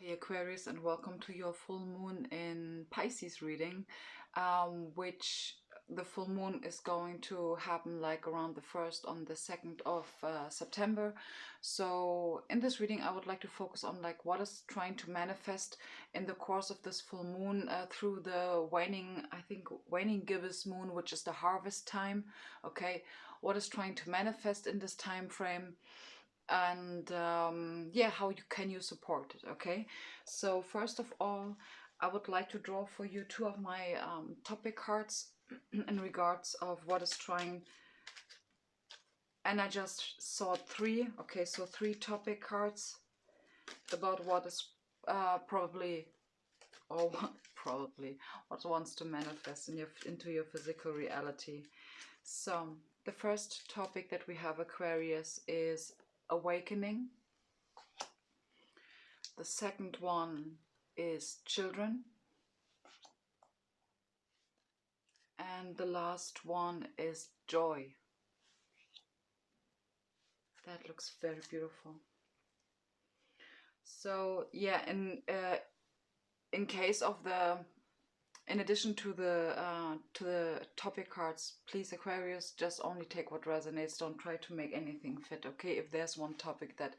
Hey Aquarius, and welcome to your full moon in Pisces reading, which the full moon is going to happen like around the 1st on the 2nd of September. So in this reading I would like to focus on like what is trying to manifest in the course of this full moon through the waning gibbous moon, which is the harvest time. Okay, what is trying to manifest in this time frame, and yeah, how can you support it? Okay, so first of all, I would like to draw for you two of my topic cards in regards of what is trying, and I just saw three. Okay, so three topic cards about what is probably, or probably what wants to manifest in into your physical reality. So the first topic that we have, Aquarius, is awakening. The second one is children. And the last one is joy. That looks very beautiful. So yeah, in case of the, in addition to the topic cards, please Aquarius, just only take what resonates. Don't try to make anything fit. Okay, if there's one topic that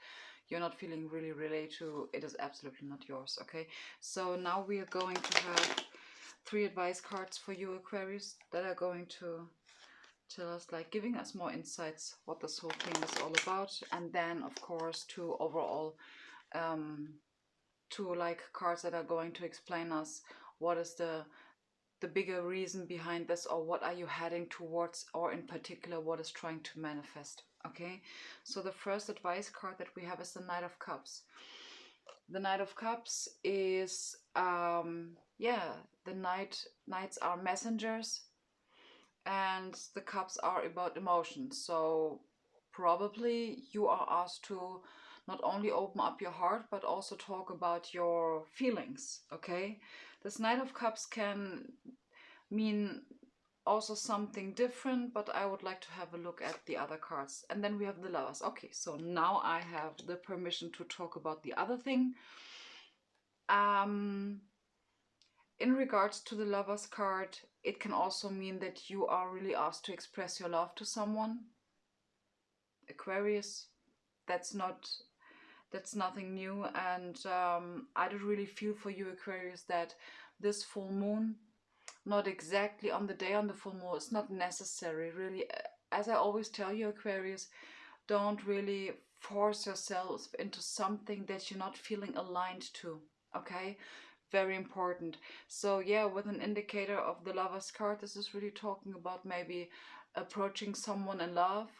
you're not feeling really related to, it is absolutely not yours. Okay, so now we are going to have three advice cards for you Aquarius that are going to tell us, like, giving us more insights what this whole thing is all about, and then of course two overall two like cards that are going to explain us what is the bigger reason behind this, or what are you heading towards, or in particular what is trying to manifest. Okay, so the first advice card that we have is the Knight of Cups. The Knight of Cups is yeah, the knights are messengers, and the cups are about emotions. So probably you are asked to not only open up your heart but also talk about your feelings. Okay, this Knight of Cups can mean also something different, but I would like to have a look at the other cards. And then we have the Lovers. Okay, so now I have the permission to talk about the other thing. In regards to the Lovers card, it can also mean that you are really asked to express your love to someone. Aquarius, that's nothing new, and I do really feel for you Aquarius that this full moon, not exactly on the day on the full moon, is not necessary really. As I always tell you Aquarius, don't really force yourself into something that you're not feeling aligned to. Okay, very important. So yeah, with an indicator of the Lovers card, this is really talking about maybe approaching someone in love,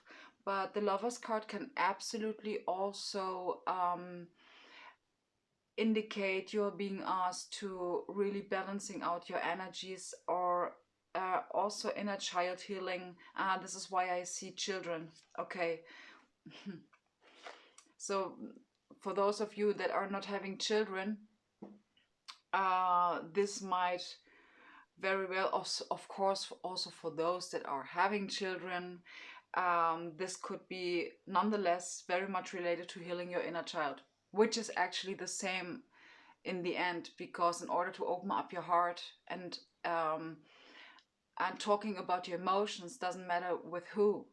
but the Lovers card can absolutely also indicate you're being asked to really balancing out your energies, or also inner child healing. This is why I see children. Okay. So for those of you that are not having children, this might very well, of course, also for those that are having children, this could be nonetheless very much related to healing your inner child, which is actually the same in the end, because in order to open up your heart and talking about your emotions, doesn't matter with who,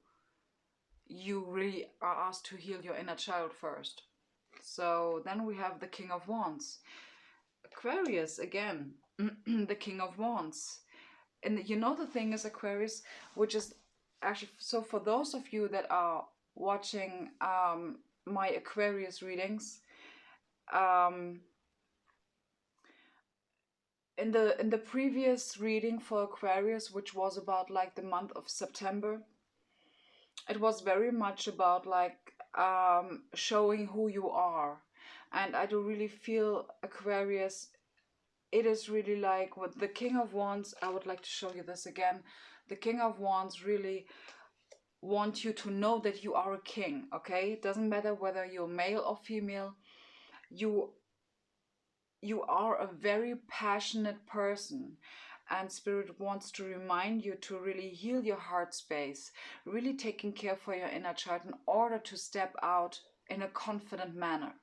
you really are asked to heal your inner child first. So then we have the King of Wands. Aquarius again, the King of Wands. And you know the thing is Aquarius, which is actually, so for those of you that are watching my Aquarius readings, in the previous reading for Aquarius, which was about like the month of September, it was very much about like showing who you are. And I do really feel Aquarius, it is really like with the King of Wands. I would like to show you this again. The King of Wands really want you to know that you are a king. Okay, it doesn't matter whether you're male or female, you are a very passionate person, and Spirit wants to remind you to really heal your heart space, really taking care for your inner child in order to step out in a confident manner.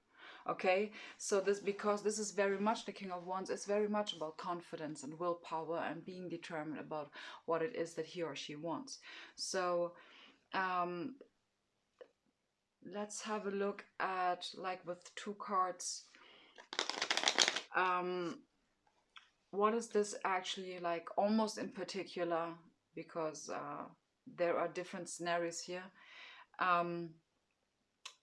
Okay, so this, because this is very much the King of Wands, it's very much about confidence and willpower and being determined about what it is that he or she wants. So let's have a look at, like, with two cards, what is this actually like, almost in particular, because there are different scenarios here.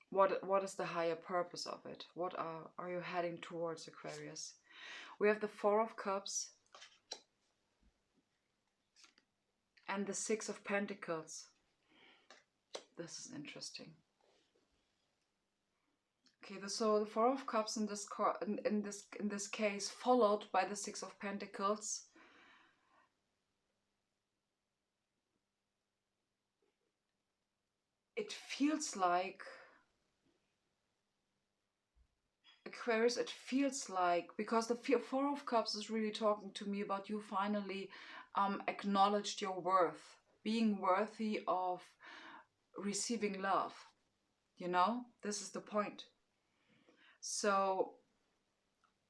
What is the higher purpose of it? What are you heading towards, Aquarius? We have the Four of Cups and the Six of Pentacles. This is interesting. Okay, so the Four of Cups in this in this case, followed by the Six of Pentacles. It feels like, Aquarius, it feels like, because the Four of Cups is really talking to me about you finally acknowledged your worth, being worthy of receiving love. You know, this is the point. So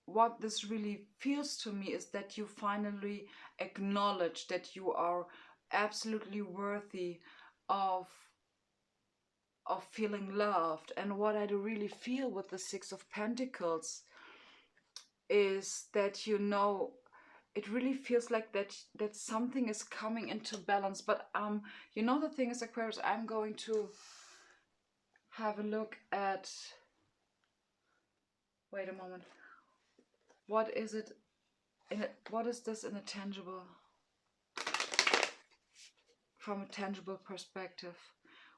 what this really feels to me is that you finally acknowledge that you are absolutely worthy of feeling loved. And what I do really feel with the Six of Pentacles is that, you know, it really feels like that something is coming into balance. But you know, the thing is, Aquarius, I'm going to have a look at, wait a moment, what is it in it, what is this in a tangible, from a tangible perspective?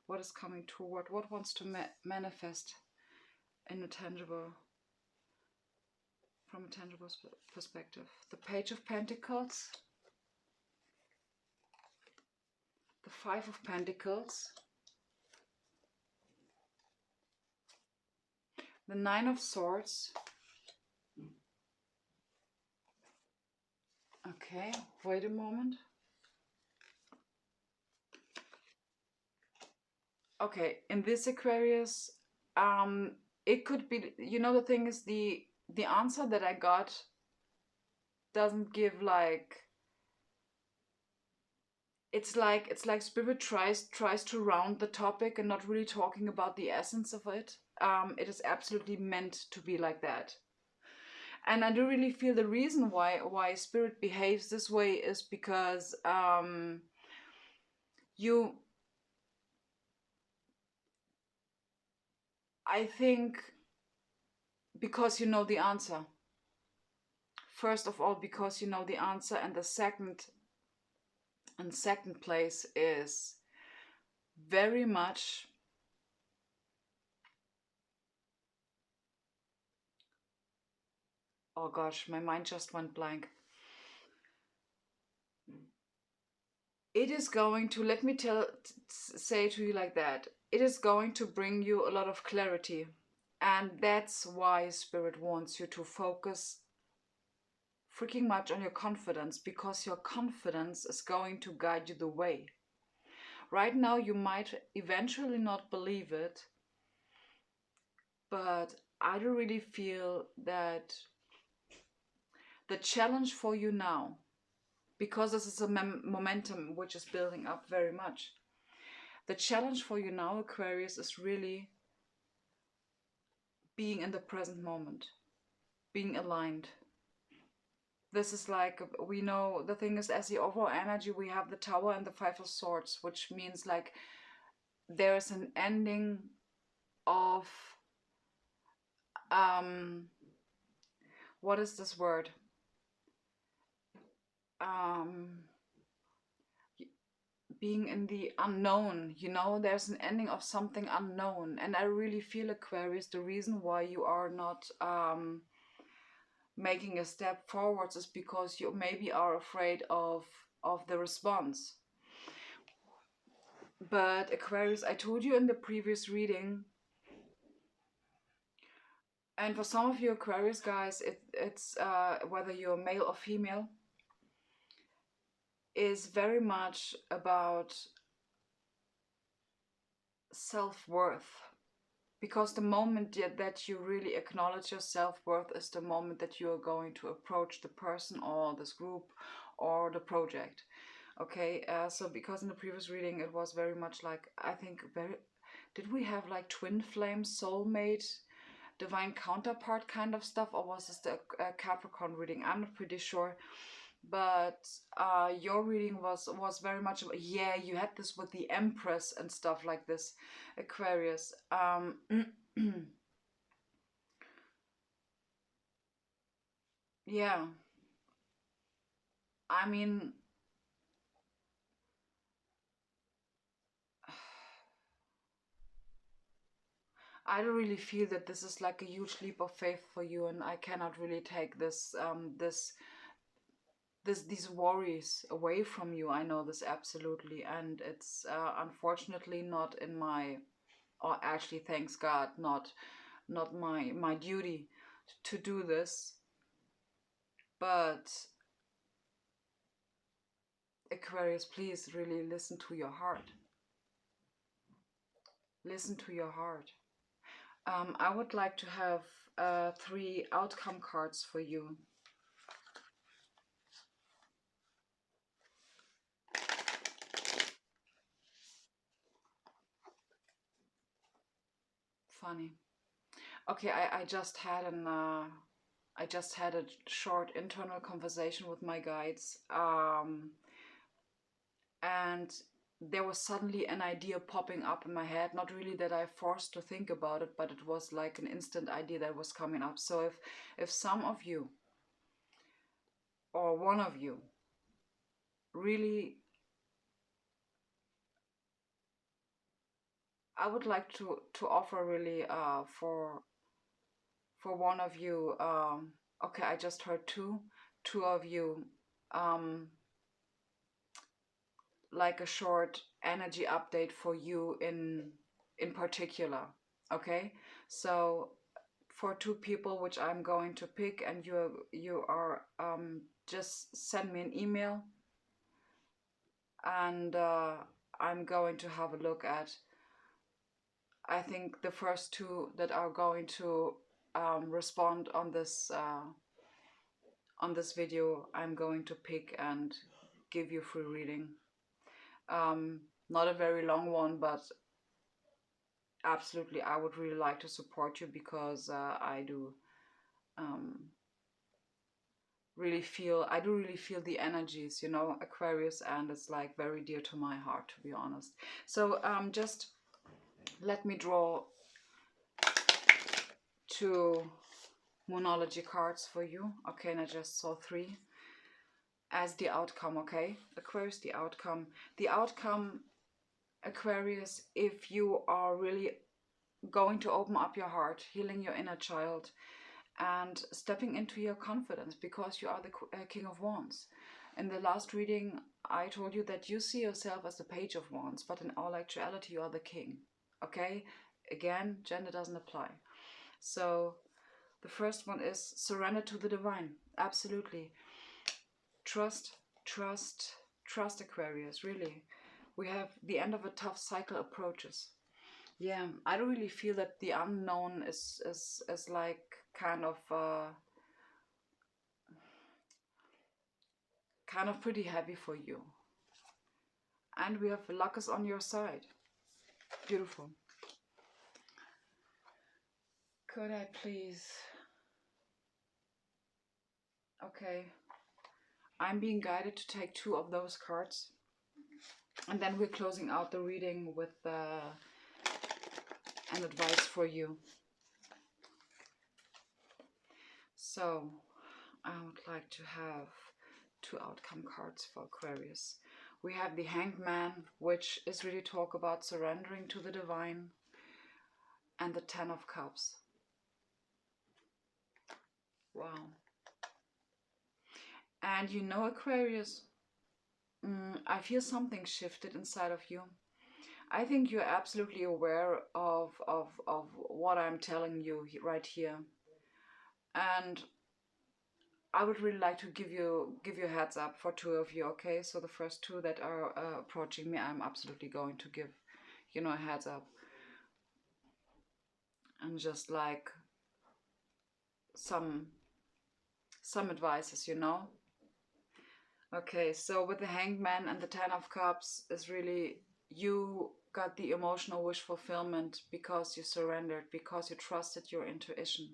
What is coming toward, what wants to manifest in a tangible, from a tangible perspective? The Page of Pentacles, the Five of Pentacles, the Nine of Swords. Okay, wait a moment. Okay, in this, Aquarius, it could be, you know, the thing is, the answer that I got doesn't give, like, it's like Spirit tries to round the topic and not really talking about the essence of it. It is absolutely meant to be like that. And I do really feel the reason why Spirit behaves this way is because I think, because you know the answer. First of all, because you know the answer, and the second place is very much, oh gosh, my mind just went blank. It is going to, let me say to you like that, it is going to bring you a lot of clarity. And that's why Spirit wants you to focus freaking much on your confidence, because your confidence is going to guide you the way. Right now, you might eventually not believe it, but I do really feel that the challenge for you now, because this is a momentum which is building up very much, the challenge for you now, Aquarius, is really being in the present moment, being aligned. This is like, we know, the thing is, as the overall energy, we have the Tower and the Five of Swords, which means like there is an ending of, what is this word? Being in the unknown, you know, there's an ending of something unknown. And I really feel, Aquarius, the reason why you are not making a step forwards is because you maybe are afraid of the response. But Aquarius, I told you in the previous reading, and for some of you Aquarius guys, it's whether you're male or female, is very much about self-worth. because the moment that you really acknowledge your self-worth is the moment that you are going to approach the person or this group or the project. Okay, so because in the previous reading it was very much like, I think very, did we have like twin flame, soulmate, divine counterpart kind of stuff, or was this the Capricorn reading? I'm not pretty sure. But your reading was very much about, yeah, you had this with the Empress and stuff like this, Aquarius. Yeah, I mean, I don't really feel that this is like a huge leap of faith for you, and I cannot really take these worries away from you. I know this absolutely, and it's unfortunately not in my, or actually, thanks God, not my duty to do this. But Aquarius, please really listen to your heart. Listen to your heart. I would like to have 3 outcome cards for you. Funny. Okay, I just had I just had a short internal conversation with my guides, and there was suddenly an idea popping up in my head. Not really that I forced to think about it, but it was like an instant idea that was coming up. So if some of you or one of you really, I would like to offer really for one of you. Okay, I just heard two of you, um, like a short energy update for you in particular. Okay, so for 2 people which I'm going to pick, and you are just send me an email, and I'm going to have a look at, I think, the first 2 that are going to respond on this video. I'm going to pick and give you free reading. Not a very long one, but absolutely, I would really like to support you, because I do really feel the energies, you know, Aquarius, and it's like very dear to my heart, to be honest. So just let me draw 2 Moonology cards for you. Okay, and I just saw 3 as the outcome. Okay, Aquarius, the outcome. The outcome, Aquarius, if you are really going to open up your heart, healing your inner child, and stepping into your confidence, because you are the King of Wands. In the last reading, I told you that you see yourself as the Page of Wands, but in all actuality, you are the King. Okay? Again, gender doesn't apply. So the first one is surrender to the divine. Absolutely. Trust, trust, trust, Aquarius. Really. We have the end of a tough cycle approaches. Yeah, I don't really feel that the unknown is like kind of pretty heavy for you. And we have luck is on your side. Beautiful. Could I please? Okay. I'm being guided to take 2 of those cards. And then we're closing out the reading with an advice for you. So I would like to have 2 outcome cards for Aquarius. We have the Hanged Man, which is really talk about surrendering to the divine, and the 10 of Cups. Wow. And you know, Aquarius, I feel something shifted inside of you. I think you're absolutely aware of what I'm telling you right here. And I would really like to give you a heads up for 2 of you, okay? So the first 2 that are approaching me, I'm absolutely going to give, you know, a heads up. and just like some advices, you know. Okay, so with the Hanged Man and the Ten of Cups is really, you got the emotional wish fulfillment because you surrendered, because you trusted your intuition.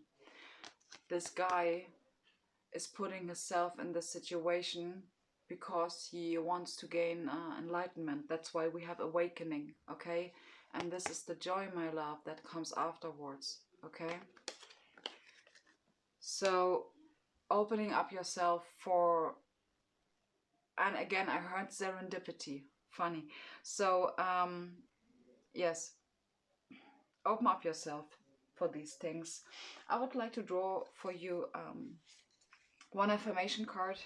This guy is putting himself in this situation because he wants to gain enlightenment. That's why we have awakening, okay? And this is the joy, my love, that comes afterwards, okay? So opening up yourself for, and again, I heard serendipity, funny. So, yes, open up yourself for these things. I would like to draw for you one affirmation card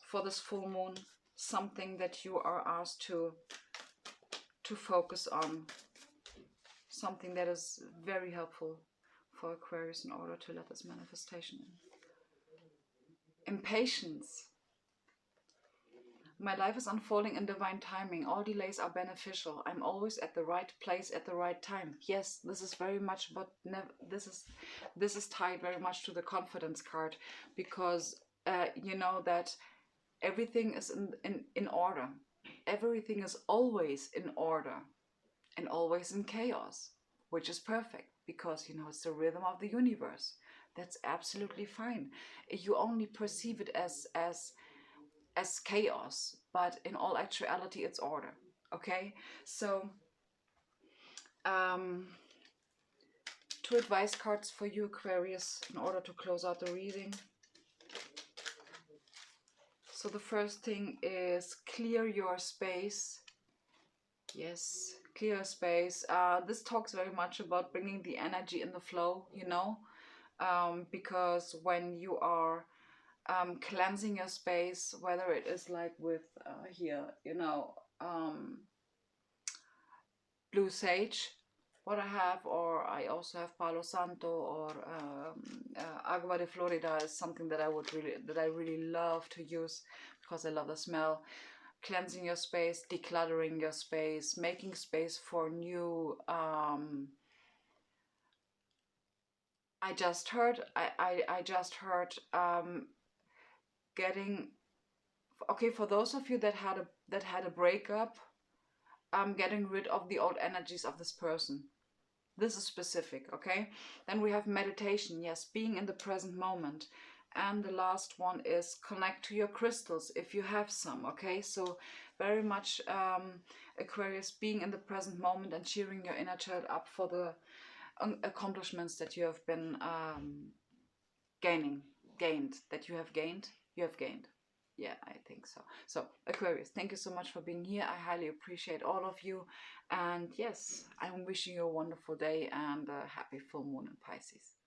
for this full moon, something that you are asked to focus on, something that is very helpful for Aquarius in order to let this manifestation in. Impatience. My life is unfolding in divine timing. All delays are beneficial. I'm always at the right place at the right time. Yes, this is very much, but this is tied very much to the confidence card, because you know that everything is in order. Everything is always in order and always in chaos, which is perfect because, you know, it's the rhythm of the universe. That's absolutely fine. You only perceive it as chaos, but in all actuality it's order. Okay, so two advice cards for you, Aquarius, in order to close out the reading. So the first thing is clear your space. Yes, clear space. This talks very much about bringing the energy in the flow, you know, because when you are cleansing your space, whether it is like with here, you know, blue sage, what I have, or I also have Palo Santo, or Agua de Florida is something that I really love to use because I love the smell. Cleansing your space, decluttering your space, making space for new. I just heard getting, okay, for those of you that had a breakup, getting rid of the old energies of this person. This is specific, okay? Then we have meditation, yes, being in the present moment. And the last one is connect to your crystals if you have some, okay? So very much Aquarius, being in the present moment and cheering your inner child up for the accomplishments that you have been gained. You have gained. Yeah, I think so. So Aquarius, thank you so much for being here. I highly appreciate all of you. And yes, I'm wishing you a wonderful day and a happy full moon in Pisces.